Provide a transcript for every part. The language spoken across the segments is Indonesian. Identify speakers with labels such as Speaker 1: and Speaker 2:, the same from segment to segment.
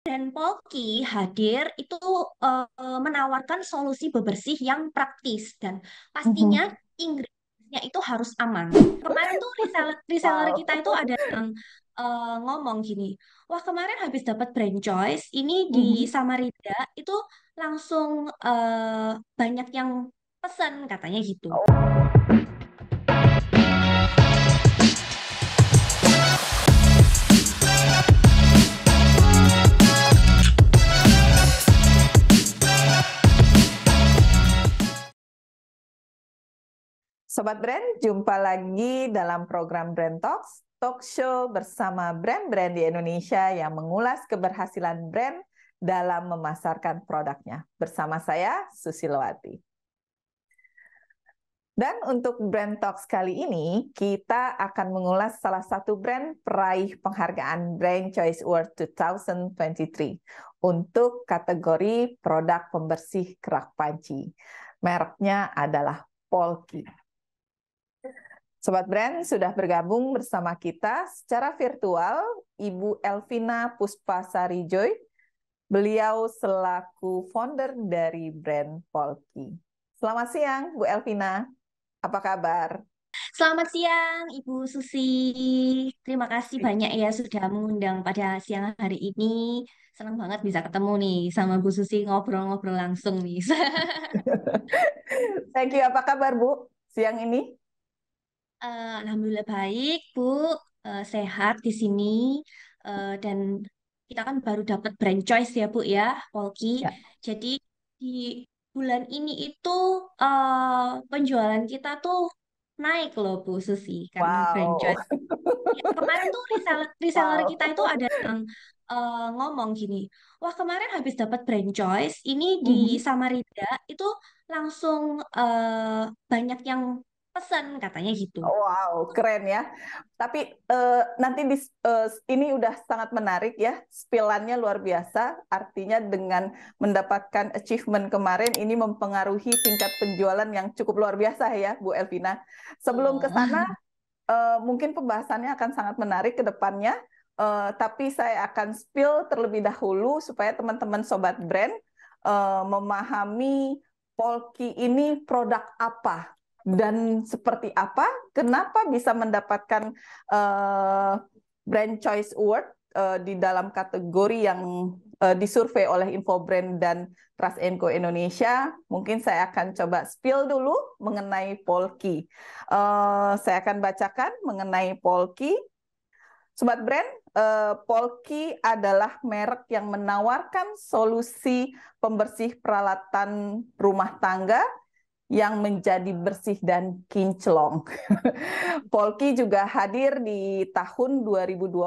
Speaker 1: Dan Polki hadir itu menawarkan solusi bebersih yang praktis dan pastinya
Speaker 2: Mhm.
Speaker 1: ingredientsnya itu harus aman. Kemarin tuh reseller reseller
Speaker 2: Wow.
Speaker 1: kita itu ada yang ngomong gini, wah kemarin habis dapat brand choice ini di
Speaker 2: Mhm.
Speaker 1: Samarinda itu langsung banyak yang pesen katanya gitu.
Speaker 2: Sobat Brand, jumpa lagi dalam program Brand Talks, talk show bersama brand-brand di Indonesia yang mengulas keberhasilan brand dalam memasarkan produknya. Bersama saya, Susilowati. Dan untuk Brand Talks kali ini, kita akan mengulas salah satu brand peraih penghargaan Brand Choice Award 2023 untuk kategori produk pembersih kerak panci. Mereknya adalah Polki. Sobat Brand sudah bergabung bersama kita secara virtual Ibu Elvina Puspasari Joy. Beliau selaku founder dari brand Polki. Selamat siang, Bu Elvina. Apa kabar?
Speaker 1: Selamat siang, Ibu Susi. Terima kasih banyak ya sudah mengundang pada siang hari ini. Senang banget bisa ketemu nih sama Bu Susi ngobrol-ngobrol langsung nih.
Speaker 2: Thank you. Apa kabar, Bu? Siang ini?
Speaker 1: Alhamdulillah baik, Bu. Sehat di sini. Dan kita kan baru dapat brand choice ya, Bu ya, Polki.
Speaker 2: Ya.
Speaker 1: Jadi di bulan ini itu penjualan kita tuh naik loh, Bu Susi, karena brand
Speaker 2: Wow.
Speaker 1: choice. Ya, kemarin tuh reseller reseller
Speaker 2: Wow.
Speaker 1: kita itu ada yang ngomong gini, wah kemarin habis dapat brand choice, ini di
Speaker 2: Mhm.
Speaker 1: Samarinda itu langsung banyak yang pesan katanya gitu.
Speaker 2: Wow, keren ya. Tapi nanti ini udah sangat menarik ya, spillannya luar biasa. Artinya dengan mendapatkan achievement kemarin, ini mempengaruhi tingkat penjualan yang cukup luar biasa ya, Bu Elvina. Sebelum ke
Speaker 1: Oh.
Speaker 2: sana, mungkin pembahasannya akan sangat menarik ke depannya. Tapi saya akan spill terlebih dahulu supaya teman-teman Sobat Brand memahami Polki ini produk apa dan seperti apa, kenapa bisa mendapatkan Brand Choice Award di dalam kategori yang disurvei oleh Infobrand dan Trust Co Indonesia. Mungkin saya akan coba spill dulu mengenai Polki. Saya akan bacakan mengenai Polki. Sobat Brand, Polki adalah merek yang menawarkan solusi pembersih peralatan rumah tangga yang menjadi bersih dan kinclong. Polki juga hadir di tahun 2020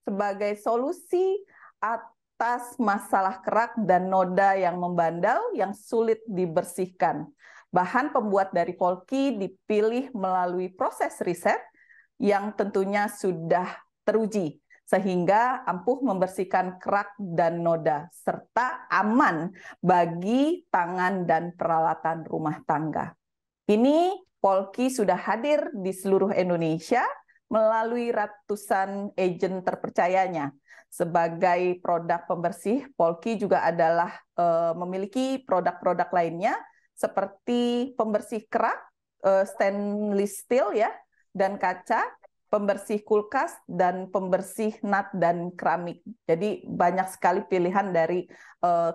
Speaker 2: sebagai solusi atas masalah kerak dan noda yang membandel yang sulit dibersihkan. Bahan pembuat dari Polki dipilih melalui proses riset yang tentunya sudah teruji sehingga ampuh membersihkan kerak dan noda serta aman bagi tangan dan peralatan rumah tangga. Ini Polki sudah hadir di seluruh Indonesia melalui ratusan agen terpercayanya. Sebagai produk pembersih, Polki juga adalah memiliki produk-produk lainnya seperti pembersih kerak, stainless steel ya, dan kaca, pembersih kulkas, dan pembersih nut dan keramik. Jadi banyak sekali pilihan dari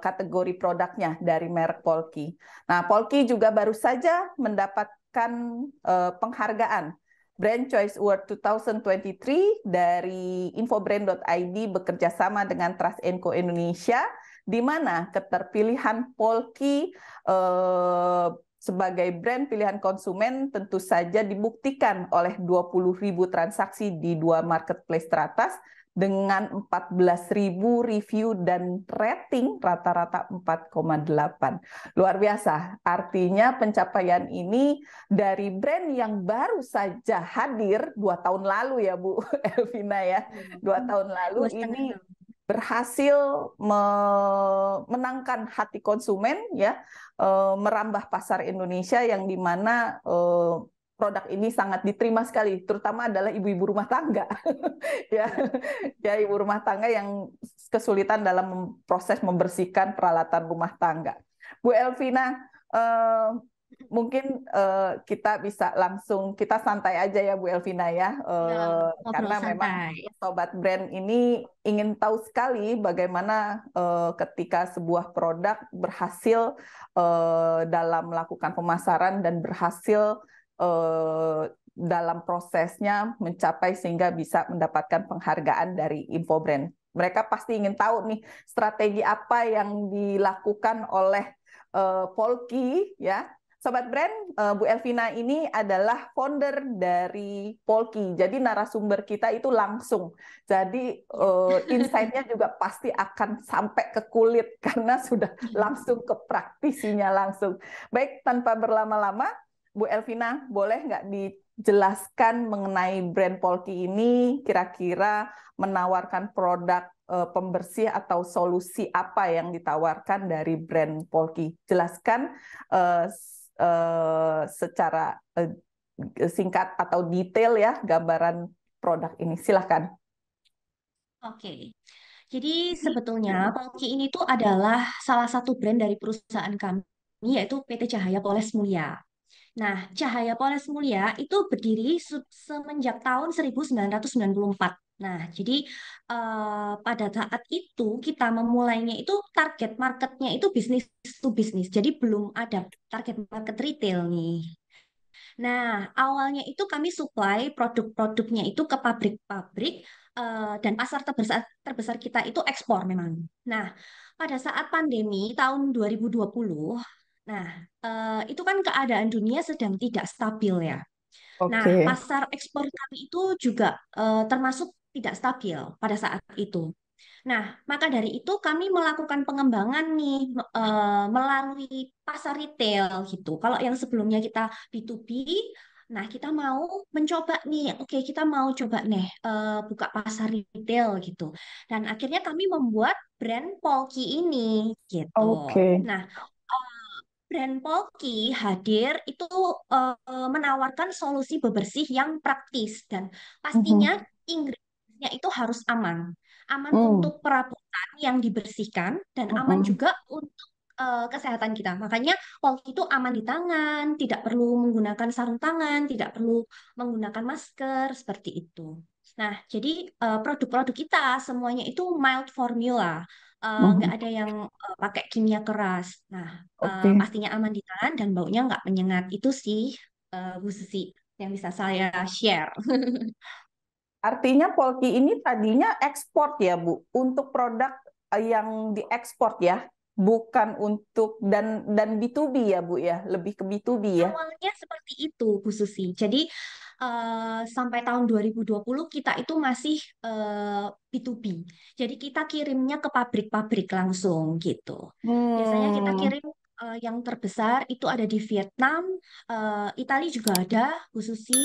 Speaker 2: kategori produknya dari merek Polki. Nah, Polki juga baru saja mendapatkan penghargaan Brand Choice Award 2023 dari infobrand.id bekerja sama dengan Trust Co Indonesia, di mana keterpilihan Polki sebagai brand pilihan konsumen tentu saja dibuktikan oleh 20.000 transaksi di dua marketplace teratas dengan 14.000 review dan rating rata-rata 4,8. Luar biasa. Artinya pencapaian ini dari brand yang baru saja hadir 2 tahun lalu ya Bu Elvina ya. 2 tahun lalu
Speaker 1: Dua
Speaker 2: ini
Speaker 1: setengah tahun.
Speaker 2: berhasil menangkan hati konsumen ya, merambah pasar Indonesia yang dimana produk ini sangat diterima sekali, terutama adalah ibu-ibu rumah tangga. Ya, ya ibu rumah tangga yang kesulitan dalam proses membersihkan peralatan rumah tangga. Bu Elvina, mungkin kita bisa langsung kita santai aja ya Bu Elvina ya,
Speaker 1: Ya, ngobrol
Speaker 2: karena memang
Speaker 1: santai.
Speaker 2: Sobat Brand ini ingin tahu sekali bagaimana ketika sebuah produk berhasil dalam melakukan pemasaran dan berhasil dalam prosesnya mencapai sehingga bisa mendapatkan penghargaan dari Infobrand. Mereka pasti ingin tahu nih strategi apa yang dilakukan oleh Polki ya. Sobat Brand, Bu Elvina ini adalah founder dari Polki. Jadi narasumber kita itu langsung. Jadi insight-nya juga pasti akan sampai ke kulit karena sudah langsung ke praktisinya langsung. Baik, tanpa berlama-lama, Bu Elvina, boleh nggak dijelaskan mengenai brand Polki ini, kira-kira menawarkan produk pembersih atau solusi apa yang ditawarkan dari brand Polki? Jelaskan secara singkat atau detail ya gambaran produk ini. Silakan.
Speaker 1: Oke. Jadi sebetulnya Polki ini tuh adalah salah satu brand dari perusahaan kami, yaitu PT Cahaya Poles Mulia. Nah, Cahaya Poles Mulia itu berdiri semenjak tahun 1994. Nah, jadi pada saat itu kita memulainya itu target marketnya itu bisnis to bisnis. Jadi belum ada target market retail nih. Nah, awalnya itu kami supply produk-produknya itu ke pabrik-pabrik dan pasar terbesar kita itu ekspor memang. Nah, pada saat pandemi tahun 2020, nah itu kan keadaan dunia sedang tidak stabil ya. Nah,
Speaker 2: Oke.
Speaker 1: pasar ekspor kami itu juga termasuk tidak stabil pada saat itu. Nah, maka dari itu kami melakukan pengembangan nih melalui pasar retail gitu. Kalau yang sebelumnya kita B2B, nah kita mau mencoba nih, oke kita mau coba nih buka pasar retail gitu. Dan akhirnya kami membuat brand Polki ini gitu.
Speaker 2: Oke.
Speaker 1: Nah, brand Polki hadir itu menawarkan solusi bebersih yang praktis dan pastinya
Speaker 2: Mhm.
Speaker 1: ingredientnya itu harus aman. Aman
Speaker 2: Hmm.
Speaker 1: untuk perabotan yang dibersihkan dan aman
Speaker 2: Mhm.
Speaker 1: juga untuk kesehatan kita. Makanya Polki itu aman di tangan, tidak perlu menggunakan sarung tangan, tidak perlu menggunakan masker seperti itu. Nah, jadi produk-produk kita semuanya itu mild formula. Nggak
Speaker 2: Mhm.
Speaker 1: ada yang pakai kimia keras. Nah,
Speaker 2: Oke.
Speaker 1: pastinya aman di tangan dan baunya nggak menyengat. Itu sih Bu Susi yang bisa saya share.
Speaker 2: Artinya Polki ini tadinya ekspor ya, Bu, untuk produk yang diekspor ya, bukan untuk dan B2B ya, Bu ya, lebih ke B2B ya.
Speaker 1: Awalnya seperti itu Bu Susi. Jadi sampai tahun 2020 kita itu masih B2B. Jadi kita kirimnya ke pabrik-pabrik langsung gitu. Biasanya kita
Speaker 2: Hmm.
Speaker 1: kirim yang terbesar itu ada di Vietnam, Italia juga ada Bu Susi,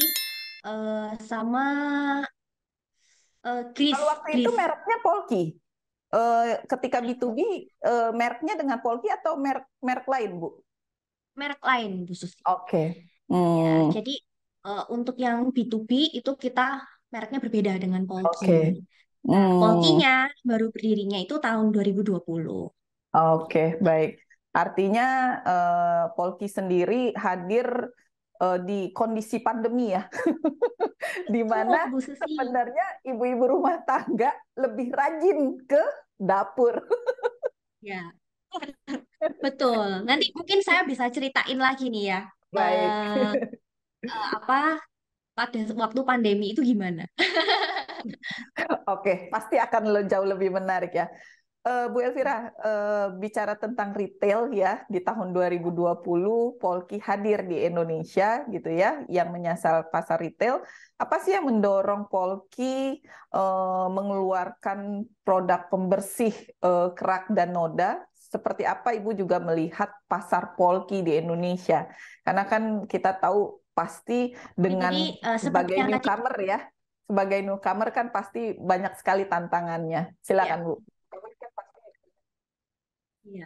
Speaker 1: sama
Speaker 2: Kalau
Speaker 1: Greece,
Speaker 2: waktu itu
Speaker 1: Greece.
Speaker 2: mereknya Polki. Ketika B2B, mereknya dengan Polki atau merek merek lain, Bu?
Speaker 1: Merek lain Bu Susi.
Speaker 2: Oke.
Speaker 1: Ya,
Speaker 2: Hmm.
Speaker 1: jadi untuk yang B2B itu kita mereknya berbeda dengan Polki.
Speaker 2: Oke.
Speaker 1: Nah,
Speaker 2: Hmm.
Speaker 1: Polkinya baru berdirinya itu tahun 2020.
Speaker 2: Oke, baik. Artinya Polki sendiri hadir di kondisi pandemi ya, di mana
Speaker 1: Betul, Bu Susi.
Speaker 2: sebenarnya ibu-ibu rumah tangga lebih rajin ke dapur.
Speaker 1: Ya, betul. Nanti mungkin saya bisa ceritain lagi nih ya,
Speaker 2: Baik.
Speaker 1: eh, apa pada waktu pandemi itu gimana?
Speaker 2: Oke, pasti akan jauh lebih menarik ya. Bu Elvira, bicara tentang retail ya, di tahun 2020 Polki hadir di Indonesia gitu ya, yang menyasar pasar retail. Apa sih yang mendorong Polki mengeluarkan produk pembersih kerak dan noda? Seperti apa Ibu juga melihat pasar Polki di Indonesia? Karena kan kita tahu pasti
Speaker 1: Oke, jadi
Speaker 2: dengan
Speaker 1: seperti
Speaker 2: sebagai
Speaker 1: yang tadi,
Speaker 2: newcomer ya, sebagai newcomer kan pasti banyak sekali tantangannya.
Speaker 1: ya,
Speaker 2: Silakan Bu.
Speaker 1: ya,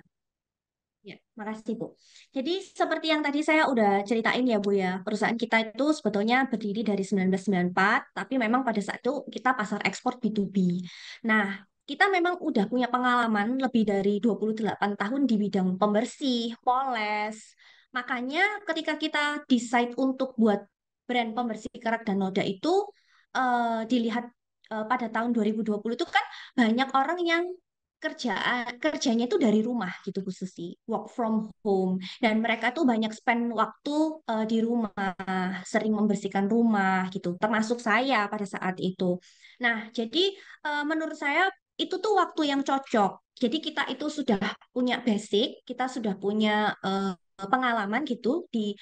Speaker 1: ya. Makasih, Bu. Jadi seperti yang tadi saya udah ceritain ya, Bu ya, perusahaan kita itu sebetulnya berdiri dari 1994, tapi memang pada saat itu kita pasar ekspor B2B. Nah, kita memang udah punya pengalaman lebih dari 28 tahun di bidang pembersih, poles. Makanya ketika kita decide untuk buat brand pembersih kerak dan noda itu dilihat pada tahun 2020 itu kan banyak orang yang kerjanya itu dari rumah gitu Bu Susi, work from home, dan mereka tuh banyak spend waktu di rumah, sering membersihkan rumah gitu, termasuk saya pada saat itu. Nah, jadi menurut saya itu tuh waktu yang cocok. Jadi kita itu sudah punya basic, kita sudah punya pengalaman gitu di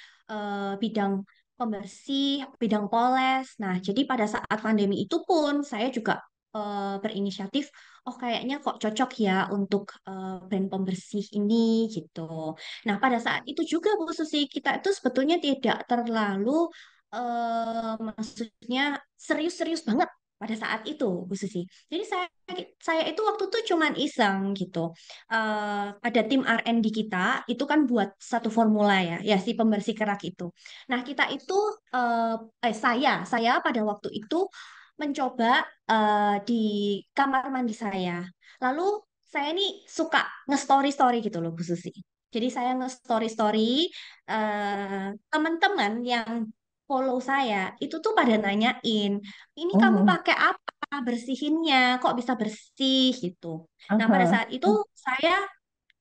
Speaker 1: bidang pembersih, bidang poles. Nah, jadi pada saat pandemi itu pun saya juga berinisiatif, oh kayaknya kok cocok ya untuk brand pembersih ini gitu. Nah, pada saat itu juga Bu Susi, kita itu sebetulnya tidak terlalu maksudnya serius-serius banget pada saat itu Bu Susi. Jadi saya itu waktu itu cuman iseng gitu. Ada tim R&D kita itu kan buat satu formula ya, ya si pembersih kerak itu. Nah, kita itu saya pada waktu itu mencoba di kamar mandi saya. Lalu saya ini suka nge-story-story gitu loh Bu Susi. Jadi saya nge-story-story teman-teman yang follow saya itu tuh pada nanyain, ini kamu
Speaker 2: Mhm.
Speaker 1: pakai apa bersihinnya? Kok bisa bersih gitu. Nah, pada
Speaker 2: Aha.
Speaker 1: saat itu saya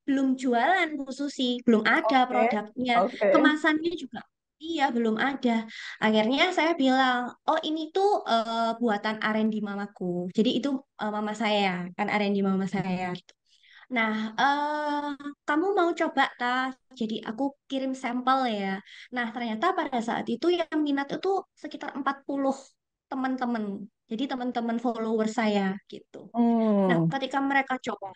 Speaker 1: belum jualan Bu Susi, belum ada
Speaker 2: Oke,
Speaker 1: produknya,
Speaker 2: oke.
Speaker 1: kemasannya juga iya belum ada. Akhirnya saya bilang, oh ini tuh buatan R&D mamaku. Jadi itu mama saya, kan R&D mama saya. Gitu. Nah, kamu mau coba tak? Jadi aku kirim sampel ya. Nah, ternyata pada saat itu yang minat itu sekitar 40 teman-teman. Jadi teman-teman follower saya gitu. Nah,
Speaker 2: Hmm.
Speaker 1: ketika mereka coba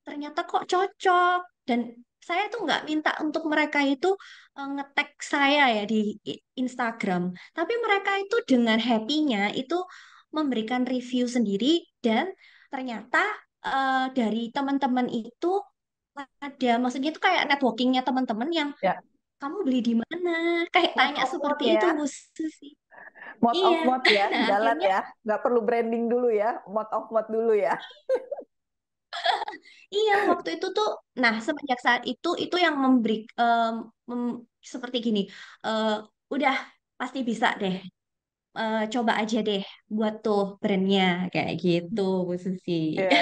Speaker 1: ternyata kok cocok dan saya tuh nggak minta untuk mereka itu nge-tag saya ya di Instagram, tapi mereka itu dengan happy-nya itu memberikan review sendiri dan ternyata dari teman-teman itu ada maksudnya itu kayak networkingnya teman-teman yang
Speaker 2: Ya,
Speaker 1: kamu beli di mana kayak
Speaker 2: word
Speaker 1: tanya
Speaker 2: of mouth
Speaker 1: seperti itu
Speaker 2: ya.
Speaker 1: Bu Susi.
Speaker 2: Word
Speaker 1: Iya,
Speaker 2: of mouth ya,
Speaker 1: nah
Speaker 2: jalan
Speaker 1: akhirnya
Speaker 2: ya. Nggak perlu branding dulu ya, word of mouth dulu ya.
Speaker 1: iya, waktu itu tuh, nah semenjak saat itu yang memberi seperti gini, eh, udah pasti bisa deh, coba aja deh buat tuh brandnya kayak gitu, Bu Susi.
Speaker 2: Ya, ya.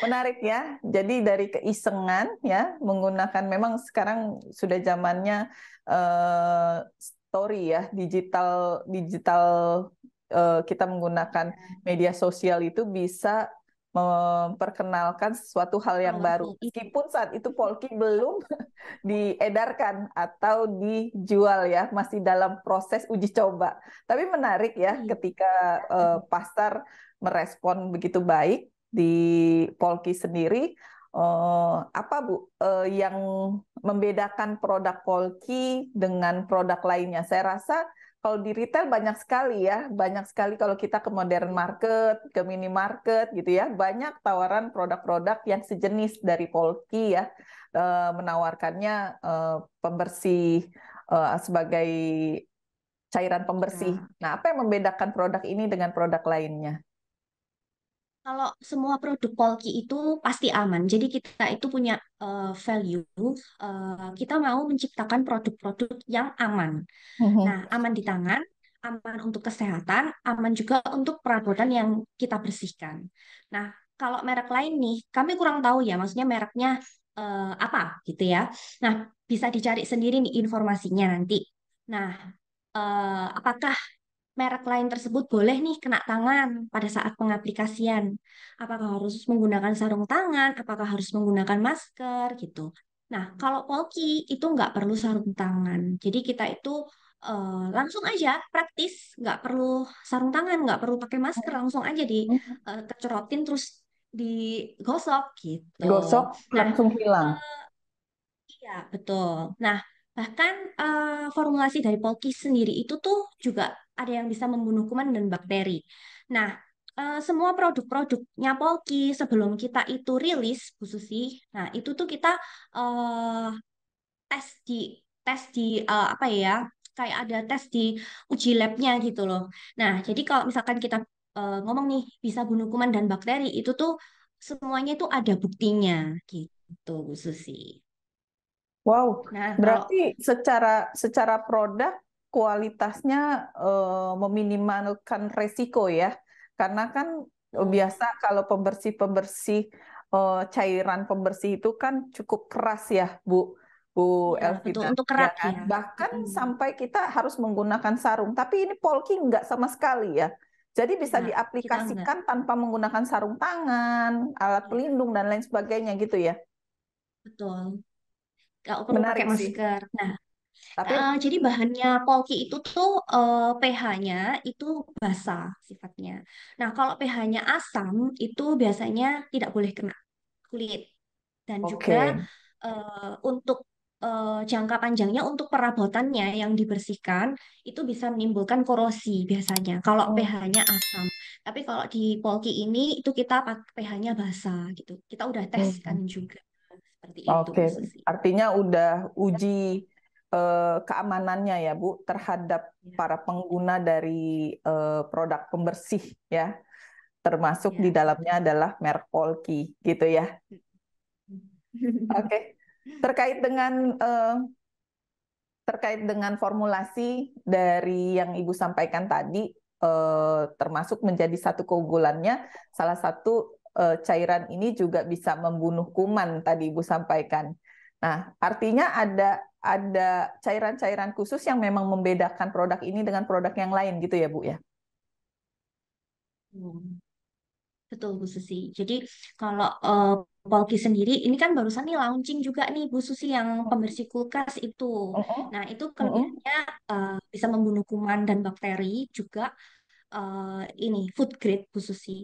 Speaker 2: Menarik ya. Jadi dari keisengan ya, menggunakan memang sekarang sudah zamannya story ya, digital digital kita menggunakan media sosial itu bisa memperkenalkan sesuatu hal yang baru.
Speaker 1: Powerful itu.
Speaker 2: Meskipun saat itu Polki belum diedarkan atau dijual ya, masih dalam proses uji coba. Tapi menarik ya
Speaker 1: Iya.
Speaker 2: ketika pasar merespon begitu baik di Polki sendiri. Apa Bu yang membedakan produk Polki dengan produk lainnya? Saya rasa kalau di retail banyak sekali ya, banyak sekali kalau kita ke modern market, ke minimarket gitu ya, banyak tawaran produk-produk yang sejenis dari Polki ya, menawarkannya pembersih sebagai cairan pembersih.
Speaker 1: Ya.
Speaker 2: Nah, apa yang membedakan produk ini dengan produk lainnya?
Speaker 1: Kalau semua produk Polki itu pasti aman. Jadi kita itu punya value, kita mau menciptakan produk-produk yang aman. Nah,
Speaker 2: Mhm.
Speaker 1: aman di tangan, aman untuk kesehatan, aman juga untuk perabotan yang kita bersihkan. Nah, kalau merek lain nih, kami kurang tahu ya, maksudnya mereknya apa gitu ya. Nah, bisa dicari sendiri nih informasinya nanti. Nah, apakah merek lain tersebut boleh nih kena tangan pada saat pengaplikasian? Apakah harus menggunakan sarung tangan? Apakah harus menggunakan masker gitu? Nah, kalau Polki itu nggak perlu sarung tangan. Jadi kita itu langsung aja praktis, nggak perlu sarung tangan, nggak perlu pakai masker, langsung aja dikecerotin terus digosok gitu.
Speaker 2: Gosok
Speaker 1: Nah,
Speaker 2: langsung hilang.
Speaker 1: iya, betul. Nah, bahkan formulasi dari Polki sendiri itu tuh juga ada yang bisa membunuh kuman dan bakteri. Nah, semua produk-produknya Polki sebelum kita itu rilis, Bu Susi. Nah, itu tuh kita eh, tes di apa ya? Kayak ada tes di uji labnya gitu loh. Nah, jadi kalau misalkan kita ngomong nih bisa bunuh kuman dan bakteri, itu tuh semuanya itu ada buktinya gitu, Bu Susi.
Speaker 2: Wow,
Speaker 1: Nah, kalau
Speaker 2: berarti secara secara produk kualitasnya meminimalkan resiko ya. Karena kan
Speaker 1: tuh,
Speaker 2: biasa kalau pembersih-pembersih cairan pembersih itu kan cukup keras ya, Bu
Speaker 1: ya betul
Speaker 2: Elvina,
Speaker 1: untuk
Speaker 2: ya
Speaker 1: kerak
Speaker 2: kan?
Speaker 1: ya.
Speaker 2: Bahkan
Speaker 1: Mm-mm.
Speaker 2: sampai kita harus menggunakan sarung. Tapi ini Polki nggak sama sekali ya. Jadi bisa
Speaker 1: Enggak, kita enggak.
Speaker 2: diaplikasikan tanpa menggunakan sarung tangan, alat
Speaker 1: Iya,
Speaker 2: pelindung dan lain sebagainya gitu ya.
Speaker 1: betul. Nggak perlu pakai
Speaker 2: Menarik sih.
Speaker 1: masker. Nah,
Speaker 2: Tapi
Speaker 1: jadi bahannya Polki itu tuh pH-nya itu basa sifatnya. Nah, kalau pH-nya asam itu biasanya tidak boleh kena kulit. Dan juga
Speaker 2: oke.
Speaker 1: untuk jangka panjangnya untuk perabotannya yang dibersihkan itu bisa menimbulkan korosi biasanya kalau
Speaker 2: Hmm,
Speaker 1: pH-nya asam. Tapi kalau di Polki ini itu kita pakai pH-nya basa gitu. Kita udah teskan
Speaker 2: hmm.
Speaker 1: juga seperti itu,
Speaker 2: Oke,
Speaker 1: Bu Susi.
Speaker 2: artinya udah uji keamanannya ya, Bu, terhadap
Speaker 1: Ya,
Speaker 2: para pengguna dari produk pembersih ya, termasuk di
Speaker 1: ya,
Speaker 2: dalamnya
Speaker 1: betul.
Speaker 2: adalah merek Polki, gitu ya. Oke, terkait dengan eh, terkait dengan formulasi dari yang Ibu sampaikan tadi, termasuk menjadi satu keunggulannya, salah satu cairan ini juga bisa membunuh kuman tadi Ibu sampaikan. Nah, artinya ada cairan-cairan khusus yang memang membedakan produk ini dengan produk yang lain gitu ya, Bu ya?
Speaker 1: Hmm. Betul, Bu Susi. Jadi kalau Polki sendiri, ini kan barusan nih launching juga nih Bu Susi yang pembersih kulkas itu.
Speaker 2: Mm-mm,
Speaker 1: Nah, itu
Speaker 2: mm-mm.
Speaker 1: kelebihannya bisa membunuh kuman dan bakteri juga ini food grade Bu Susi.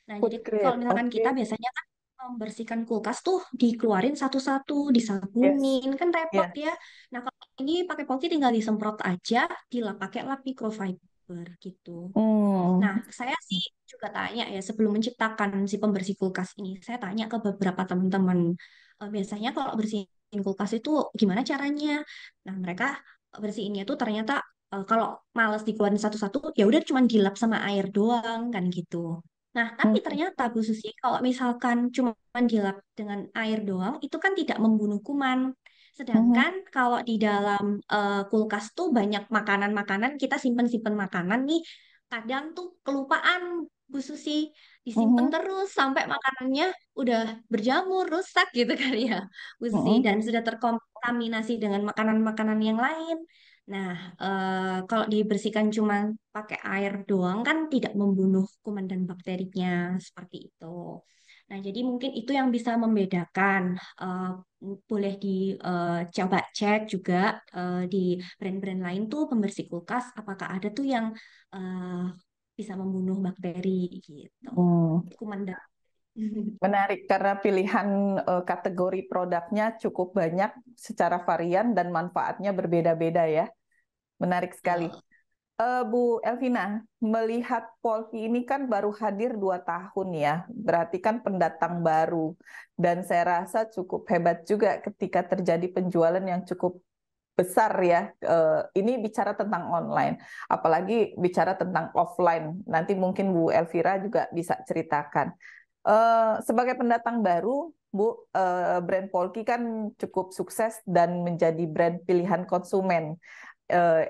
Speaker 1: Nah, jadi
Speaker 2: Food
Speaker 1: kalau
Speaker 2: grade,
Speaker 1: misalkan kita
Speaker 2: oke.
Speaker 1: biasanya kan membersihkan kulkas tuh dikeluarin satu-satu,
Speaker 2: Yes,
Speaker 1: disabunin, kan repot
Speaker 2: ya.
Speaker 1: ya. Nah, kalau ini pakai Polki tinggal disemprot aja, pakai lap microfiber gitu.
Speaker 2: Hmm,
Speaker 1: Nah, saya sih juga tanya ya sebelum menciptakan si pembersih kulkas ini, saya tanya ke beberapa teman-teman. Biasanya kalau bersihin kulkas itu gimana caranya? Nah, mereka bersihinnya tuh ternyata kalau males dikeluarin satu-satu, ya udah cuma dilap sama air doang kan gitu. Nah, tapi
Speaker 2: hmm,
Speaker 1: ternyata Bu Susi, kalau misalkan cuma dilap dengan air doang, itu kan tidak membunuh kuman.
Speaker 2: hmm,
Speaker 1: Sedangkan kalau di dalam kulkas tuh banyak makanan-makanan, kita simpen-simpen makanan nih kadang tuh kelupaan Bu Susi disimpan
Speaker 2: hmm,
Speaker 1: terus sampai makanannya udah berjamur rusak gitu kan ya Bu Susi
Speaker 2: hmm,
Speaker 1: dan sudah terkontaminasi dengan makanan-makanan yang lain. Nah, kalau dibersihkan cuma pakai air doang kan tidak membunuh kuman dan bakterinya seperti itu. Nah, jadi mungkin itu yang bisa membedakan. Eh, Boleh dicoba cek juga di brand-brand lain tuh pembersih kulkas apakah ada tuh yang eh, bisa membunuh bakteri gitu.
Speaker 2: hmm.
Speaker 1: Kuman dan
Speaker 2: Menarik karena pilihan kategori produknya cukup banyak secara varian dan manfaatnya berbeda-beda ya. Menarik sekali.
Speaker 1: Betul.
Speaker 2: Bu Elvina, melihat Polki ini kan baru hadir 2 tahun ya, berarti kan pendatang baru. Dan saya rasa cukup hebat juga ketika terjadi penjualan yang cukup besar ya. Ini bicara tentang online, apalagi bicara tentang offline. Nanti mungkin Bu Elvira juga bisa ceritakan. Sebagai pendatang baru, Bu, brand Polki kan cukup sukses dan menjadi brand pilihan konsumen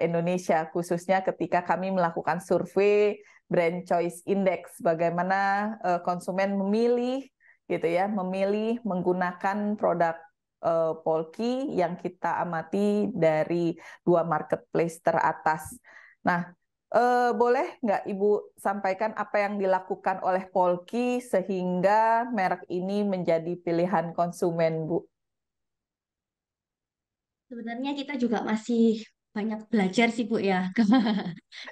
Speaker 2: Indonesia, khususnya ketika kami melakukan survei Brand Choice Index, bagaimana konsumen memilih gitu ya, memilih menggunakan produk Polki yang kita amati dari 2 marketplace teratas. Nah, boleh nggak Ibu sampaikan apa yang dilakukan oleh Polki sehingga merek ini menjadi pilihan konsumen, Bu?
Speaker 1: Sebenarnya kita juga masih banyak belajar sih Bu ya.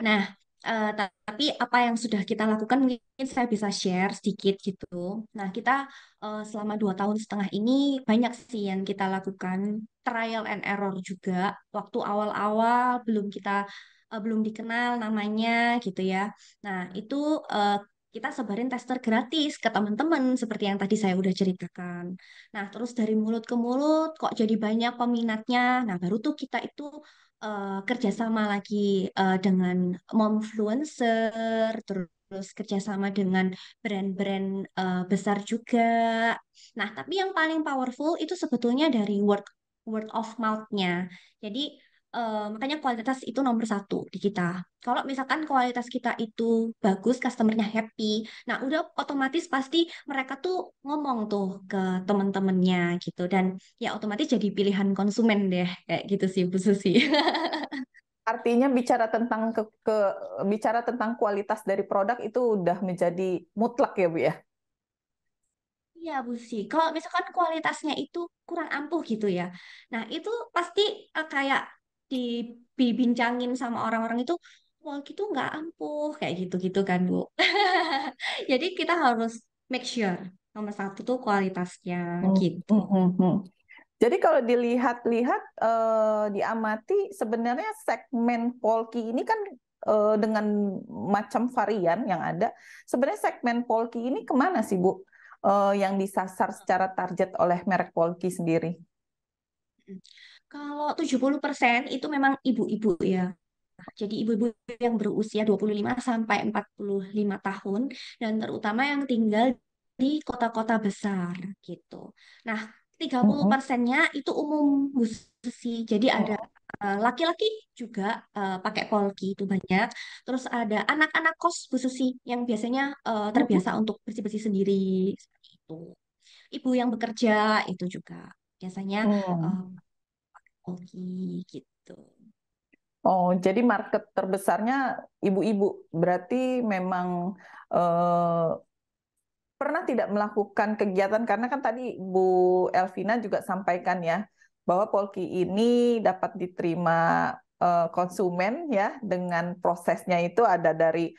Speaker 1: Nah, tapi apa yang sudah kita lakukan mungkin saya bisa share sedikit gitu. Nah, kita selama 2 tahun setengah ini banyak sih yang kita lakukan trial and error juga. Waktu awal-awal belum dikenal namanya gitu ya. Nah, itu kita sebarin tester gratis ke teman-teman seperti yang tadi saya udah ceritakan. Nah, terus dari mulut ke mulut kok jadi banyak peminatnya. Nah, baru tuh kita itu kerjasama lagi dengan momfluencer, terus kerjasama dengan brand-brand besar juga. Nah, tapi yang paling powerful itu sebetulnya dari word of mouth-nya. Jadi makanya kualitas itu nomor satu di kita. Kalau misalkan kualitas kita itu bagus, customernya happy, nah udah otomatis pasti mereka tuh ngomong tuh ke teman-temannya gitu. Dan ya otomatis jadi pilihan konsumen deh, kayak gitu sih Bu Susi.
Speaker 2: Artinya bicara tentang kualitas dari produk itu udah menjadi mutlak ya Bu ya.
Speaker 1: Iya Bu Susi, kalau misalkan kualitasnya itu kurang ampuh gitu ya, nah itu pasti kayak dibincangin sama orang-orang itu, wah gitu nggak ampuh, kayak gitu-gitu kan Bu. Jadi kita harus make sure nomor satu tuh kualitasnya
Speaker 2: Hmm,
Speaker 1: gitu.
Speaker 2: hmm, hmm, hmm. Jadi kalau dilihat-lihat, diamati sebenarnya segmen Polki ini kan dengan macam varian yang ada, sebenarnya segmen Polki ini kemana sih Bu? Yang disasar secara target oleh merek Polki sendiri?
Speaker 1: Kalau 70% itu memang ibu-ibu ya. Jadi ibu-ibu yang berusia 25 sampai 45 tahun dan terutama yang tinggal di kota-kota besar gitu. Nah, 30%-nya itu umum Bu Susi. Jadi ada laki-laki juga pakai polki itu banyak. Terus ada anak-anak kos Bu Susi yang biasanya terbiasa untuk bersih-bersih sendiri seperti itu. Ibu yang bekerja itu juga biasanya
Speaker 2: Hmm.
Speaker 1: uh, polki gitu.
Speaker 2: Oh, jadi market terbesarnya ibu-ibu. Berarti memang eh, pernah tidak melakukan kegiatan, karena kan tadi Bu Elvina juga sampaikan ya bahwa Polki ini dapat diterima konsumen ya dengan prosesnya itu ada dari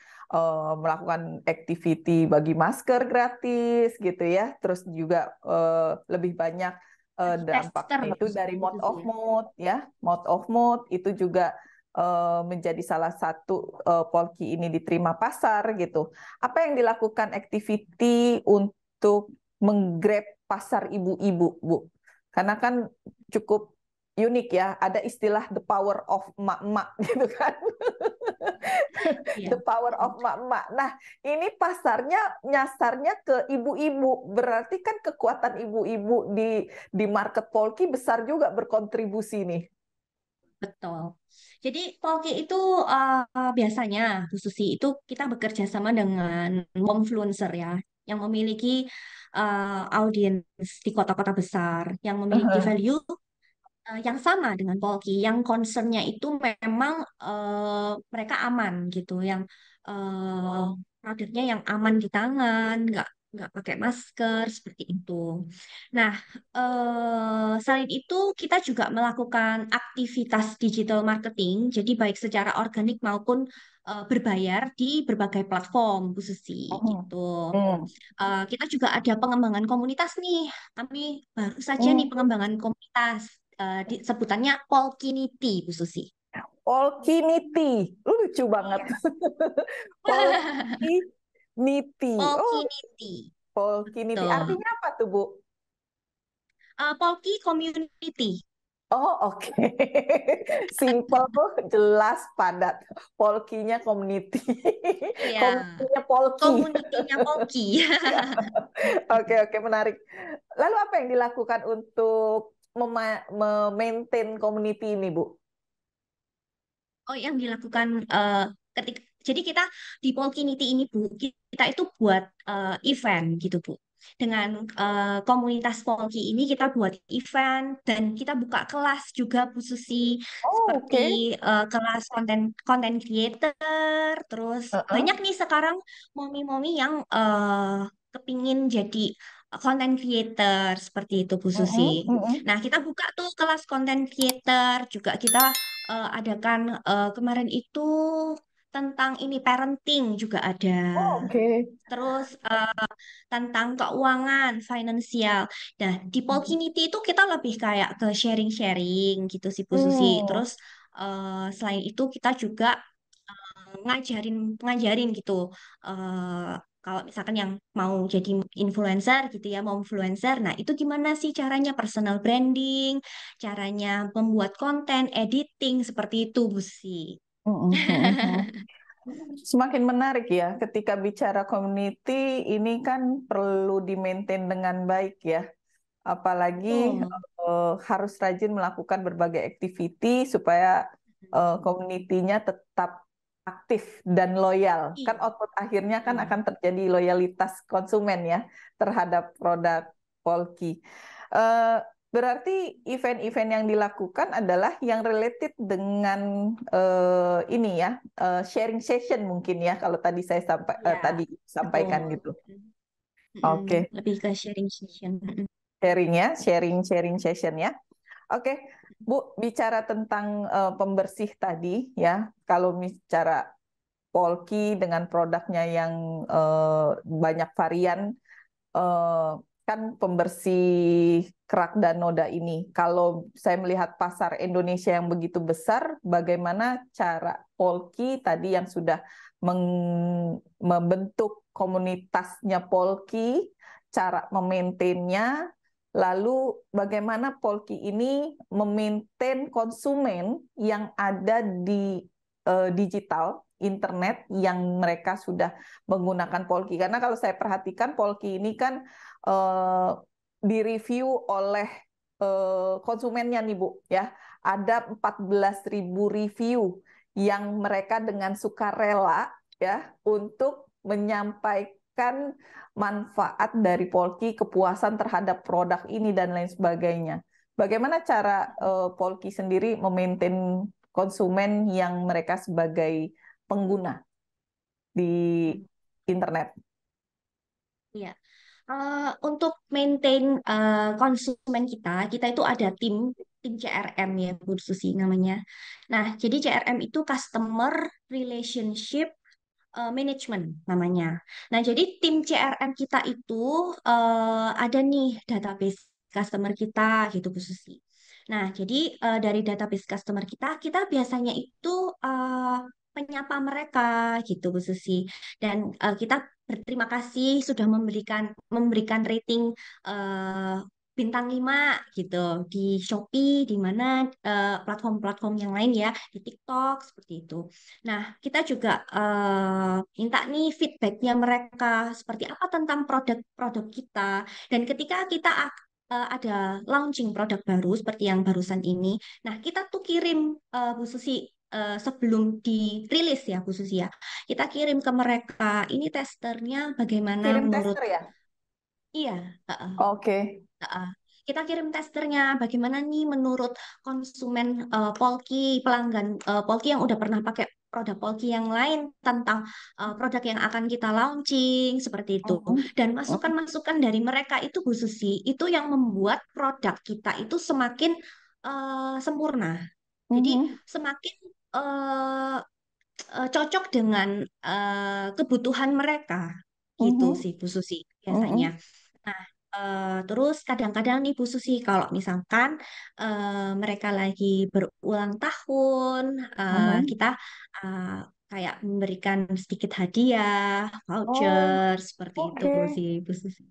Speaker 2: melakukan activity bagi masker gratis gitu ya, terus juga lebih banyak
Speaker 1: Bagi tester
Speaker 2: dampaknya itu dari
Speaker 1: gitu
Speaker 2: mouth
Speaker 1: sih
Speaker 2: of
Speaker 1: ya.
Speaker 2: mouth ya, mouth of mouth itu juga menjadi salah satu Polki ini diterima pasar gitu. Apa yang dilakukan activity untuk menggrab pasar ibu-ibu, Bu? Karena kan cukup unik ya, ada istilah the power of emak-emak gitu kan. The
Speaker 1: Iya.
Speaker 2: power of emak-emak. Nah, ini pasarnya nyasarnya ke ibu-ibu. Berarti kan kekuatan ibu-ibu di market Polki besar juga berkontribusi nih.
Speaker 1: Betul. Jadi Polki itu biasanya Bu Susi itu kita bekerja sama dengan momfluencer ya, yang memiliki audiens di kota-kota besar, yang memiliki value yang sama dengan Polki, yang concernnya itu memang mereka aman gitu, yang eh, produknya yang aman di tangan, nggak pakai masker seperti itu. Nah, selain itu kita juga melakukan aktivitas digital marketing, jadi baik secara organik maupun berbayar di berbagai platform, Bu Susi,
Speaker 2: Hmm.
Speaker 1: gitu.
Speaker 2: Hmm.
Speaker 1: Kita juga ada pengembangan komunitas nih. Kami baru saja nih
Speaker 2: Hmm.
Speaker 1: pengembangan komunitas. Sebutannya Polkinity, Bu Susi.
Speaker 2: Polkinity, lucu banget.
Speaker 1: Yes.
Speaker 2: Polkinity. Oh,
Speaker 1: Polkinity.
Speaker 2: Polkinity.
Speaker 1: Tuh.
Speaker 2: Artinya apa tuh, Bu?
Speaker 1: Polki Community.
Speaker 2: Oh, oke. Simple, jelas, padat. Polkinya community.
Speaker 1: Iya,
Speaker 2: Community-nya Polki.
Speaker 1: komunitinya Polki.
Speaker 2: Oke, oke, menarik. Lalu apa yang dilakukan untuk memaintain community ini, Bu?
Speaker 1: Oh, yang dilakukan ketika jadi kita di Polkinity ini Bu, kita itu buat event gitu Bu. Dengan komunitas Polki ini kita buat event dan kita buka kelas juga Bu Susi
Speaker 2: Oh,
Speaker 1: seperti
Speaker 2: oke.
Speaker 1: kelas konten konten creator, terus
Speaker 2: Heeh.
Speaker 1: banyak nih sekarang momi-momi yang kepingin jadi konten creator seperti itu Bu Susi.
Speaker 2: Mm-mm, mm-mm.
Speaker 1: Nah, kita buka tuh kelas konten creator juga kita adakan kemarin itu tentang ini parenting juga ada.
Speaker 2: Oh, oke.
Speaker 1: Terus tentang keuangan, finansial. Nah, di Polkinity itu kita lebih kayak ke sharing-sharing gitu sih Bu Susi.
Speaker 2: Hmm.
Speaker 1: Terus selain itu kita juga ngajarin ngajarin gitu Kalau misalkan yang mau jadi influencer gitu ya, mau influencer, nah itu gimana sih caranya personal branding, caranya membuat konten, editing seperti itu, Bu Susi.
Speaker 2: Mm, mm, mm. Semakin menarik ya, ketika bicara community ini kan perlu di-maintain dengan baik ya. Apalagi
Speaker 1: Betul.
Speaker 2: harus rajin melakukan berbagai activity supaya community-nya tetap aktif dan loyal. Kan
Speaker 1: Iya,
Speaker 2: output akhirnya kan
Speaker 1: betul.
Speaker 2: akan terjadi loyalitas konsumen ya terhadap produk Polki. Eh, Berarti event-event yang dilakukan adalah yang related dengan ini ya, sharing session mungkin ya kalau
Speaker 1: Iya,
Speaker 2: tadi
Speaker 1: betul.
Speaker 2: sampaikan gitu.
Speaker 1: Mm-mm,
Speaker 2: Oke,
Speaker 1: lebih ke sharing session. Mm-mm.
Speaker 2: sharing ya, sharing session ya. Oke, Bu, bicara tentang pembersih tadi ya, kalau bicara Polki dengan produknya yang banyak varian, eh, kan pembersih kerak dan noda ini. Kalau saya melihat pasar Indonesia yang begitu besar, bagaimana cara Polki tadi yang sudah membentuk komunitasnya Polki, cara memaintainnya, lalu bagaimana Polki ini memaintain konsumen yang ada di digital, internet yang mereka sudah menggunakan Polki. Karena kalau saya perhatikan Polki ini kan eh, direview oleh konsumennya nih Bu ya. Ada 14.000 review yang mereka dengan sukarela ya untuk menyampaikan manfaat dari Polki, kepuasan terhadap produk ini dan lain sebagainya. Bagaimana cara Polki sendiri memaintain konsumen yang mereka sebagai pengguna di internet?
Speaker 1: Iya. Untuk maintain konsumen kita, kita itu ada tim CRM ya, Bu Susi namanya. Nah, jadi CRM itu Customer Relationship Management namanya. Nah, jadi tim CRM kita itu ada nih database customer kita gitu Bu Susi. Nah, jadi dari database customer kita, kita biasanya itu menyapa mereka gitu Bu Susi. Dan kita berterima kasih sudah memberikan rating eh, bintang 5 gitu di Shopee, di mana platform-platform yang lain ya, di TikTok seperti itu. Nah, kita juga minta nih feedbacknya mereka seperti apa tentang produk-produk kita. Dan ketika kita ada launching produk baru seperti yang barusan ini, nah kita tuh kirim Bu Susi sebelum dirilis ya Bu Susi ya, kita kirim ke mereka ini testernya bagaimana
Speaker 2: Kirim
Speaker 1: menurut.
Speaker 2: tester ya?
Speaker 1: Iya, heeh.
Speaker 2: Oke.
Speaker 1: Heeh. Kita kirim testernya, bagaimana nih menurut konsumen Polki, pelanggan Polki yang udah pernah pakai produk Polki yang lain tentang produk yang akan kita launching, seperti itu.
Speaker 2: Mhm.
Speaker 1: Dan
Speaker 2: Mhm.
Speaker 1: masukan-masukan dari mereka itu, Bu Susi, itu yang membuat produk kita itu semakin sempurna. Jadi
Speaker 2: Mhm.
Speaker 1: semakin cocok dengan kebutuhan mereka, gitu
Speaker 2: Mhm.
Speaker 1: sih, Bu Susi, biasanya.
Speaker 2: Mhm.
Speaker 1: Nah, terus kadang-kadang nih Bu Susi, kalau misalkan mereka lagi berulang tahun,
Speaker 2: Mhm.
Speaker 1: kita eh, kayak memberikan sedikit hadiah,
Speaker 2: Oh,
Speaker 1: voucher, seperti itu
Speaker 2: oke.
Speaker 1: sih Bu Susi.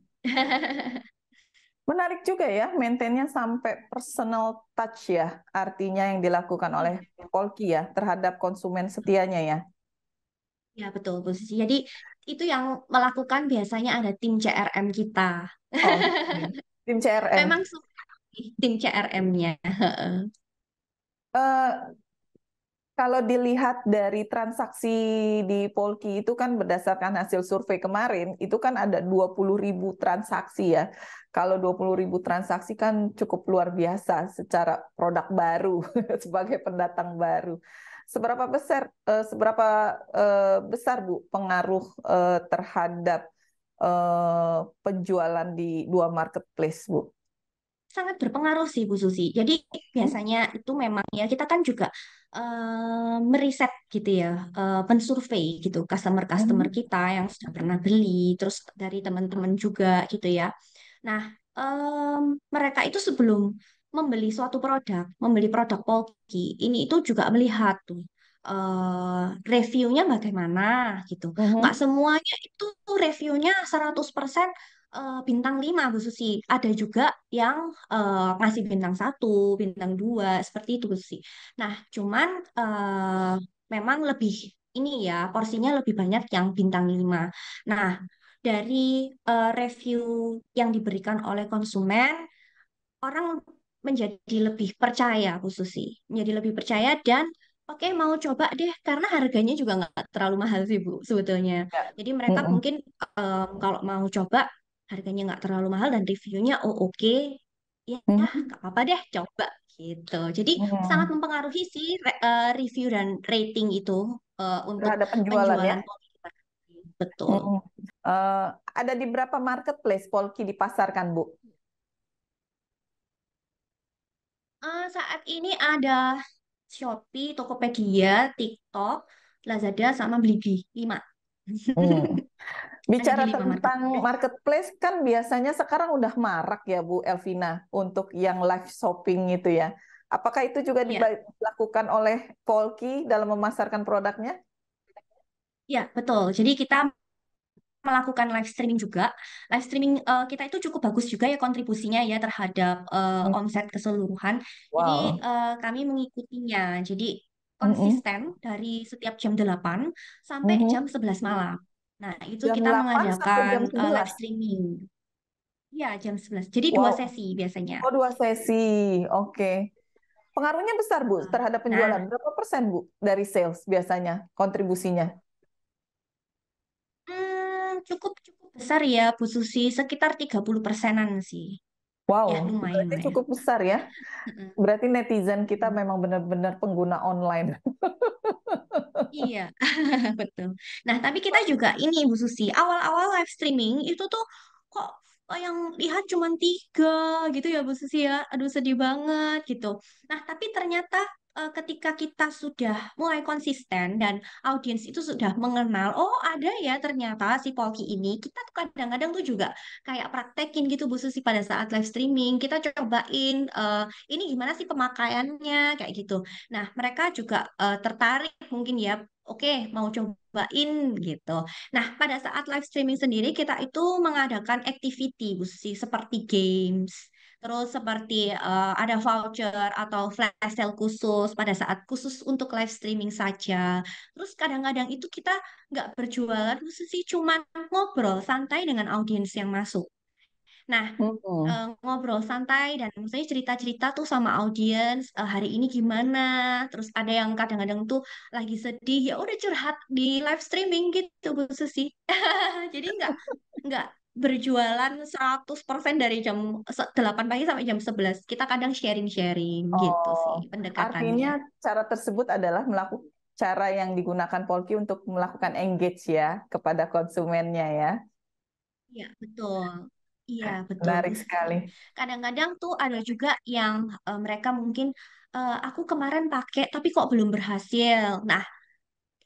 Speaker 2: Menarik juga ya, maintainnya sampai personal touch ya, artinya yang dilakukan oleh
Speaker 1: Iya,
Speaker 2: Polki ya terhadap konsumen setianya ya.
Speaker 1: ya betul Bu Susi. Jadi itu yang melakukan biasanya ada tim CRM kita.
Speaker 2: Oke. Tim CRM.
Speaker 1: Memang suka nih tim CRM-nya.
Speaker 2: Kalau dilihat dari transaksi di Polki itu kan berdasarkan hasil survei kemarin, itu kan ada 20.000 transaksi ya. Kalau 20.000 transaksi kan cukup luar biasa secara produk baru sebagai pendatang baru. Seberapa besar Bu pengaruh terhadap penjualan di dua marketplace Bu?
Speaker 1: Sangat berpengaruh sih Bu Susi. Jadi
Speaker 2: Hmm?
Speaker 1: biasanya itu memang ya kita kan juga meriset gitu ya, mensurvei gitu customer-customer
Speaker 2: Mhm.
Speaker 1: kita yang sudah pernah beli, terus dari teman-teman juga gitu ya. Nah, mereka itu sebelum membeli suatu produk, membeli produk Polki, ini itu juga melihat tuh. reviewnya bagaimana gitu. Nggak
Speaker 2: Mhm.
Speaker 1: semuanya itu reviewnya 100% bintang 5 Bu Susi. Ada juga yang ngasih bintang 1, bintang 2 seperti itu Bu Susi. Nah, cuman memang lebih ini ya, porsinya lebih banyak yang bintang 5. Nah, dari review yang diberikan oleh konsumen, orang menjadi lebih percaya Bu Susi. Menjadi lebih percaya dan oke mau coba deh karena harganya juga nggak terlalu mahal sih Bu sebetulnya.
Speaker 2: Ya.
Speaker 1: Jadi mereka
Speaker 2: Mhm.
Speaker 1: mungkin kalau mau coba harganya nggak terlalu mahal dan reviewnya oh oke ya
Speaker 2: Mhm.
Speaker 1: nggak apa-apa deh coba gitu. Jadi sangat
Speaker 2: Mhm.
Speaker 1: mempengaruhi sih review dan rating itu untuk
Speaker 2: Terhadap penjualan ya.
Speaker 1: penjualan polimer. Betul.
Speaker 2: Mhm. Eh, ada di berapa marketplace Polki dipasarkan, Bu?
Speaker 1: Saat ini ada Shopee, Tokopedia, TikTok, Lazada, sama Blibli. 5.
Speaker 2: Hmm.
Speaker 1: Ada di
Speaker 2: Bicara
Speaker 1: 5
Speaker 2: tentang
Speaker 1: marketplace.
Speaker 2: marketplace kan biasanya sekarang udah marak ya Bu Elvina untuk yang live shopping itu ya. Apakah itu juga
Speaker 1: Iya,
Speaker 2: dilakukan oleh Polki dalam memasarkan produknya?
Speaker 1: iya, betul. Jadi kita melakukan live streaming juga. Live streaming kita itu cukup bagus juga ya kontribusinya ya terhadap
Speaker 2: Hmm.
Speaker 1: omset keseluruhan. Jadi
Speaker 2: Wow.
Speaker 1: kami mengikutinya. Jadi
Speaker 2: Mm-mm.
Speaker 1: konsisten dari setiap jam 8 sampai jam
Speaker 2: Mhm.
Speaker 1: 11 malam. Nah, itu
Speaker 2: Jam
Speaker 1: kita
Speaker 2: 8 sampai
Speaker 1: mengadakan
Speaker 2: jam
Speaker 1: live
Speaker 2: 11.
Speaker 1: streaming. Iya, jam 11. Jadi dua
Speaker 2: Wow.
Speaker 1: sesi biasanya.
Speaker 2: Oh, 2 sesi. Oke. Pengaruhnya besar, Bu, terhadap penjualan.
Speaker 1: Nah,
Speaker 2: Berapa persen, Bu, dari sales biasanya kontribusinya?
Speaker 1: cukup cukup besar ya Bu Susi, sekitar 30%-an sih. Ya,
Speaker 2: Wow,
Speaker 1: lumayan
Speaker 2: berarti
Speaker 1: lah ya.
Speaker 2: cukup besar ya. Berarti netizen kita
Speaker 1: Mm-mm.
Speaker 2: memang benar-benar pengguna online.
Speaker 1: Iya, betul. Nah, tapi kita juga ini Bu Susi, awal-awal live streaming itu tuh kok yang lihat cuma 3 gitu ya Bu Susi ya. Aduh sedih banget gitu. Nah, tapi ternyata ketika kita sudah mulai konsisten dan audiens itu sudah mengenal, oh ada ya ternyata si Polki ini. Kita tuh kadang-kadang tuh juga kayak praktekin gitu Bu Susi pada saat live streaming. Kita cobain ini gimana sih pemakaiannya kayak gitu. Nah, mereka juga tertarik mungkin ya. Oke, mau cobain gitu. Nah, pada saat live streaming sendiri kita itu mengadakan activity, Bu Susi, seperti games, terus seperti ada voucher atau flash sale khusus pada saat khusus untuk live streaming saja. Terus kadang-kadang itu kita nggak berjualan, Bu Susi, cuman ngobrol santai dengan audiens yang masuk. Nah,
Speaker 2: Hmm.
Speaker 1: ngobrol santai dan misalnya cerita-cerita tuh sama audiens hari ini gimana. Terus ada yang kadang-kadang tuh lagi sedih ya udah curhat di live streaming gitu Bu Susi. Jadi nggak berjualan 100% dari jam 8 pagi sampai jam 11. Kita kadang sharing-sharing gitu sih
Speaker 2: Oh,
Speaker 1: pendekatannya.
Speaker 2: artinya cara tersebut adalah melakukan cara yang digunakan Polki untuk melakukan engage ya kepada konsumennya ya.
Speaker 1: Iya, betul. Iya, betul Bu
Speaker 2: Menarik
Speaker 1: Susi.
Speaker 2: sekali.
Speaker 1: Kadang-kadang tuh ada juga yang mereka mungkin aku kemarin pakai tapi kok belum berhasil. Nah,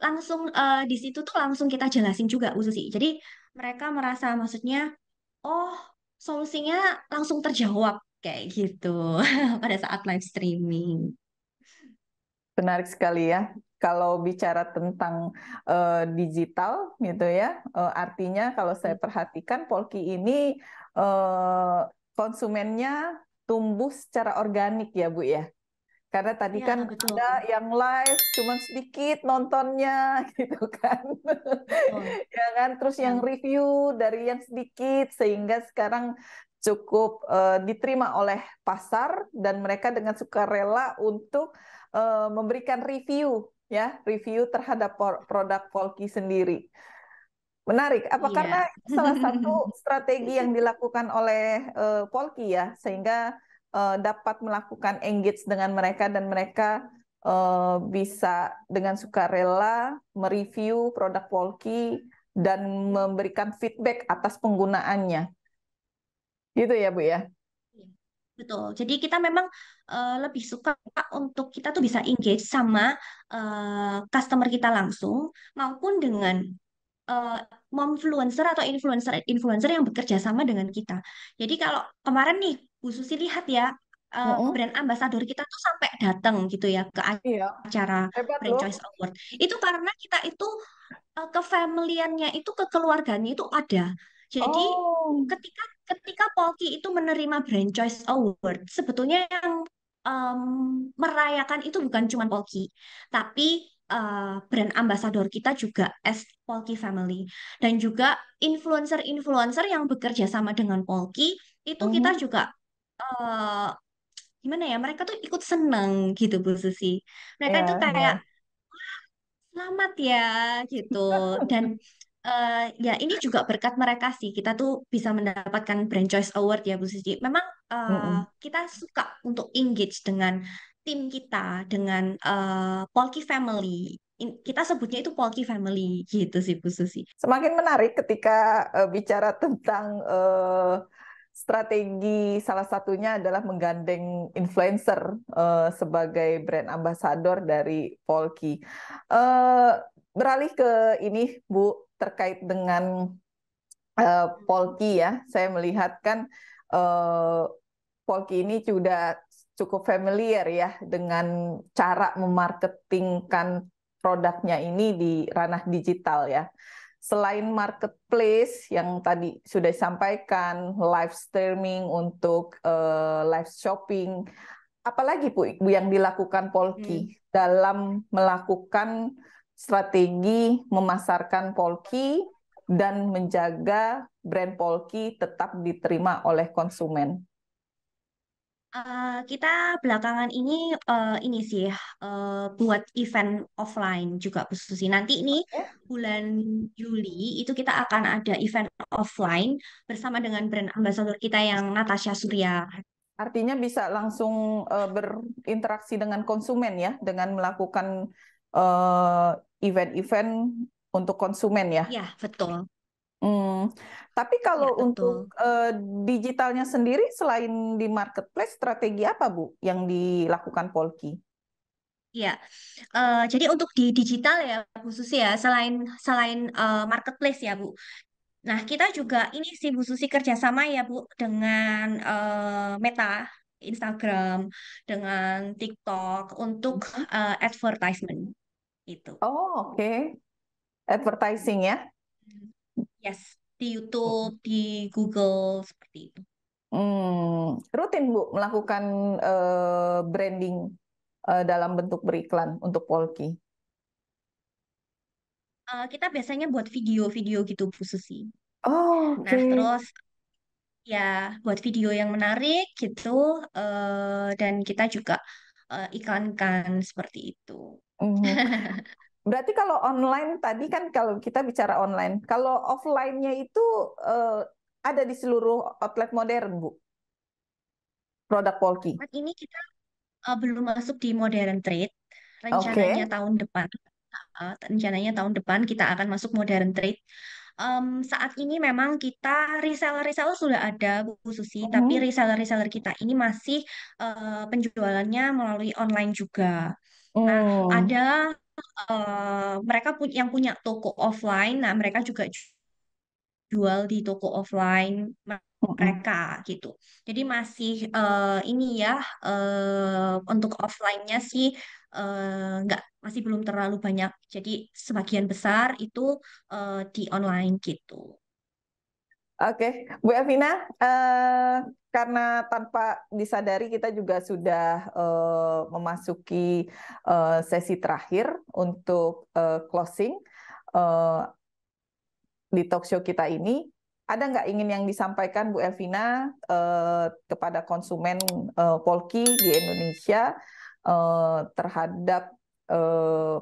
Speaker 1: langsung di situ tuh langsung kita jelasin juga Bu Susi. Jadi mereka merasa maksudnya, oh solusinya langsung terjawab kayak gitu pada saat live streaming.
Speaker 2: Menarik sekali ya. Kalau bicara tentang digital gitu ya, artinya kalau saya perhatikan Polki ini eh, konsumennya tumbuh secara organik ya Bu ya. Karena tadi
Speaker 1: Ya,
Speaker 2: kan
Speaker 1: betul.
Speaker 2: ada yang live cuman sedikit nontonnya gitu kan.
Speaker 1: Betul.
Speaker 2: Ya kan, terus yang
Speaker 1: Ya,
Speaker 2: review dari yang sedikit sehingga sekarang cukup diterima oleh pasar dan mereka dengan sukarela untuk memberikan review ya, review terhadap produk Polki sendiri. Menarik. Apa karena
Speaker 1: iya.
Speaker 2: itu salah satu strategi yang dilakukan oleh Polki ya, sehingga dapat melakukan engage dengan mereka dan mereka bisa dengan sukarela mereview produk Polki dan memberikan feedback atas penggunaannya. Gitu ya, Bu ya.
Speaker 1: Iya, betul. Jadi kita memang lebih suka untuk kita tuh bisa engage sama customer kita langsung maupun dengan uh, momfluencer atau influencer-influencer yang bekerja sama dengan kita. Jadi kalau kemarin nih Bu Susi lihat ya,
Speaker 2: Mm-mm.
Speaker 1: brand ambassador kita tuh sampai datang gitu ya ke
Speaker 2: Iya,
Speaker 1: acara
Speaker 2: hebat
Speaker 1: Brand
Speaker 2: loh.
Speaker 1: Choice Award. Itu karena kita itu kefamiliannya itu kekeluarganya itu ada. Jadi
Speaker 2: Oh.
Speaker 1: ketika ketika Polki itu menerima Brand Choice Award, sebetulnya yang em, merayakan itu bukan cuma Polki, tapi brand ambassador kita juga as Polki Family dan juga influencer-influencer yang bekerja sama dengan Polki itu kita
Speaker 2: Mhm.
Speaker 1: juga eh, gimana ya, mereka tuh ikut seneng gitu Bu Susi. Mereka itu
Speaker 2: Iya,
Speaker 1: kayak
Speaker 2: iya.
Speaker 1: selamat ya gitu. Dan ya ini juga berkat mereka sih kita tuh bisa mendapatkan Brand Choice Award ya Bu Susi. Memang
Speaker 2: Mm-mm.
Speaker 1: kita suka untuk engage dengan tim kita, dengan Polki Family. Kita sebutnya itu Polki Family gitu sih Bu Susi.
Speaker 2: Semakin menarik ketika bicara tentang strategi, salah satunya adalah menggandeng influencer sebagai brand ambassador dari Polki. Eh, Beralih ke ini, Bu, terkait dengan Polki ya, saya melihat kan eh, Polki ini sudah cukup familiar ya dengan cara memarketingkan produknya ini di ranah digital ya. Selain marketplace yang tadi sudah disampaikan, live streaming untuk live shopping, apalagi Bu yang dilakukan
Speaker 1: Hmm.
Speaker 2: Polki dalam melakukan strategi memasarkan Polki dan menjaga brand Polki tetap diterima oleh konsumen.
Speaker 1: Kita belakangan ini sih buat event offline juga Bu Susi. Nanti ini bulan Juli itu kita akan ada event offline bersama dengan brand ambassador kita yang Natasha Surya.
Speaker 2: Artinya bisa langsung berinteraksi dengan konsumen ya, dengan melakukan eh, event-event untuk konsumen ya.
Speaker 1: Ya, betul.
Speaker 2: Hmm. Tapi kalau
Speaker 1: Ya,
Speaker 2: untuk
Speaker 1: betul.
Speaker 2: digitalnya sendiri, selain di marketplace, strategi apa Bu yang dilakukan Polki?
Speaker 1: Ya, jadi untuk di digital ya Bu Susi ya, selain selain marketplace ya Bu. Nah, kita juga ini sih Bu Susi kerjasama ya Bu dengan Meta, Instagram, dengan TikTok untuk advertisement itu.
Speaker 2: Oh, oke. Advertising ya.
Speaker 1: Yes, di YouTube, di Google seperti itu.
Speaker 2: Rutin Bu melakukan branding dalam bentuk beriklan untuk Polki.
Speaker 1: Kita biasanya buat video-video gitu Bu Susi.
Speaker 2: Oh,
Speaker 1: Nah,
Speaker 2: oke.
Speaker 1: terus ya buat video yang menarik gitu dan kita juga iklankan seperti itu.
Speaker 2: Mhm. Berarti kalau online tadi kan kalau kita bicara online, kalau offline-nya itu eh, ada di seluruh outlet modern, Bu, produk Polki.
Speaker 1: Saat ini kita belum masuk di modern trade. Rencananya
Speaker 2: Oke.
Speaker 1: tahun depan, rencananya tahun depan kita akan masuk modern trade. Saat ini memang kita reseller-reseller sudah ada Bu Susi, tapi
Speaker 2: Mhm.
Speaker 1: reseller-reseller kita ini masih penjualannya melalui online juga. Nah,
Speaker 2: Hmm.
Speaker 1: ada mereka yang punya toko offline, nah mereka juga jual di toko offline
Speaker 2: Mhm.
Speaker 1: mereka gitu. Jadi masih ini ya untuk offline-nya sih nggak masih belum terlalu banyak. Jadi sebagian besar itu di online gitu.
Speaker 2: Oke, Bu Elvina, karena tanpa disadari kita juga sudah memasuki sesi terakhir untuk closing eh, di talk show kita ini. Ada nggak ingin yang disampaikan Bu Elvina kepada konsumen Polki di Indonesia terhadap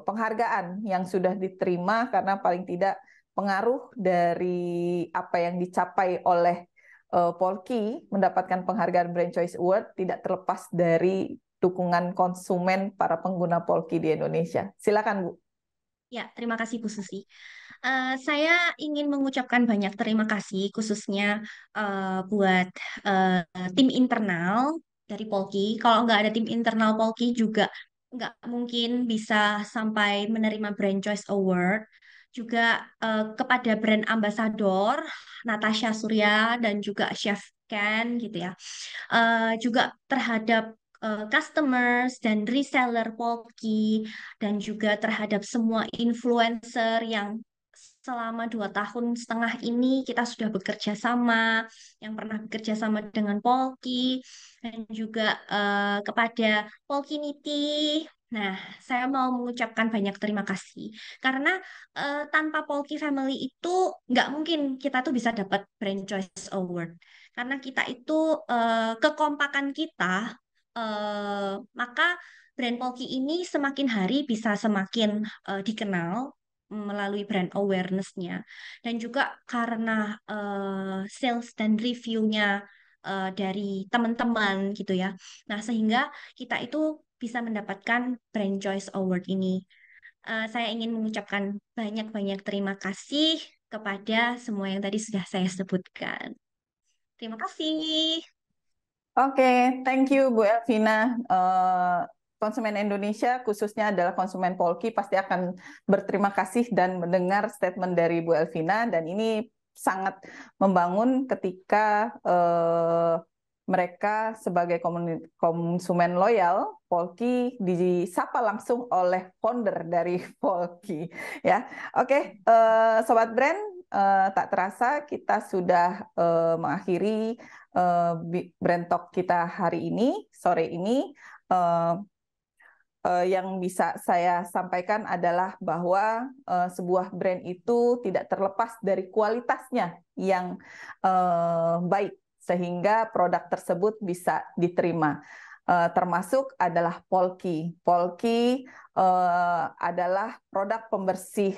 Speaker 2: penghargaan yang sudah diterima karena paling tidak pengaruh dari apa yang dicapai oleh Polki mendapatkan penghargaan Brand Choice Award tidak terlepas dari dukungan konsumen para pengguna Polki di Indonesia. Silakan Bu.
Speaker 1: Ya, terima kasih Bu Susi. Saya ingin mengucapkan banyak terima kasih khususnya buat tim internal dari Polki. Kalau nggak ada tim internal Polki juga nggak mungkin bisa sampai menerima Brand Choice Award. Juga kepada brand ambassador Natasha Surya dan juga Chef kan gitu ya. Juga terhadap customers dan reseller Polki, dan juga terhadap semua influencer yang selama 2 tahun setengah ini kita sudah bekerja sama, yang pernah bekerja sama dengan Polki, dan juga kepada Polkinity. Nah, saya mau mengucapkan banyak terima kasih karena tanpa Polki Family itu nggak mungkin kita tuh bisa dapat Brand Choice Award. Karena kita itu kekompakan kita, maka brand Polki ini semakin hari bisa semakin dikenal melalui brand awareness-nya, dan juga karena sales dan reviewnya dari teman-teman gitu ya. Nah, sehingga kita itu bisa mendapatkan Brand Choice Award ini. Saya ingin mengucapkan banyak-banyak terima kasih kepada semua yang tadi sudah saya sebutkan. Terima kasih.
Speaker 2: Oke, thank you Bu Elvina. Konsumen Indonesia, khususnya adalah konsumen Polki, pasti akan berterima kasih dan mendengar statement dari Bu Elvina, dan ini sangat membangun ketika mereka sebagai konsumen loyal Polki disapa langsung oleh founder dari Polki. Ya, oke, Sobat Brand, tak terasa kita sudah mengakhiri Brand Talk kita hari ini, sore ini. Yang bisa saya sampaikan adalah bahwa sebuah brand itu tidak terlepas dari kualitasnya yang baik, sehingga produk tersebut bisa diterima. Termasuk adalah Polki. Polki adalah produk pembersih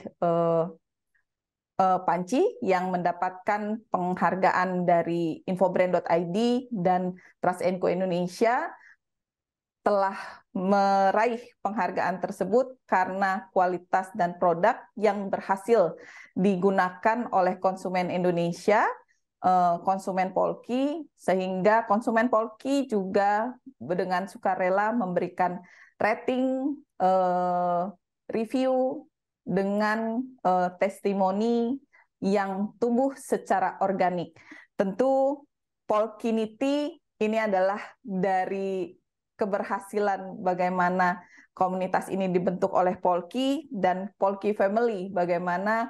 Speaker 2: panci yang mendapatkan penghargaan dari infobrand.id dan Trust Co Indonesia, telah meraih penghargaan tersebut karena kualitas dan produk yang berhasil digunakan oleh konsumen Indonesia, konsumen Polki, sehingga konsumen Polki juga dengan sukarela memberikan rating, review dengan testimoni yang tumbuh secara organik. Tentu Polkinity ini adalah dari keberhasilan bagaimana komunitas ini dibentuk oleh Polki dan Polki Family, bagaimana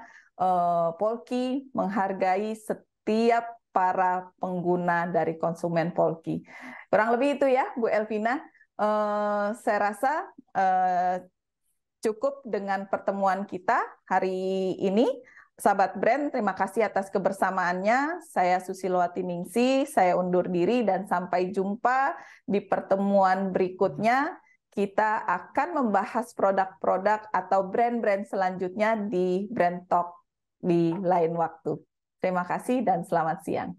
Speaker 2: Polki menghargai setiap para pengguna dari konsumen Polki. Kurang lebih itu ya, Bu Elvina. Saya rasa cukup dengan pertemuan kita hari ini. Sahabat Brand, terima kasih atas kebersamaannya. Saya Susilowati Ningsih, saya undur diri dan sampai jumpa di pertemuan berikutnya. Kita akan membahas produk-produk atau brand-brand selanjutnya di Brand Talk di lain waktu. Terima kasih dan selamat siang.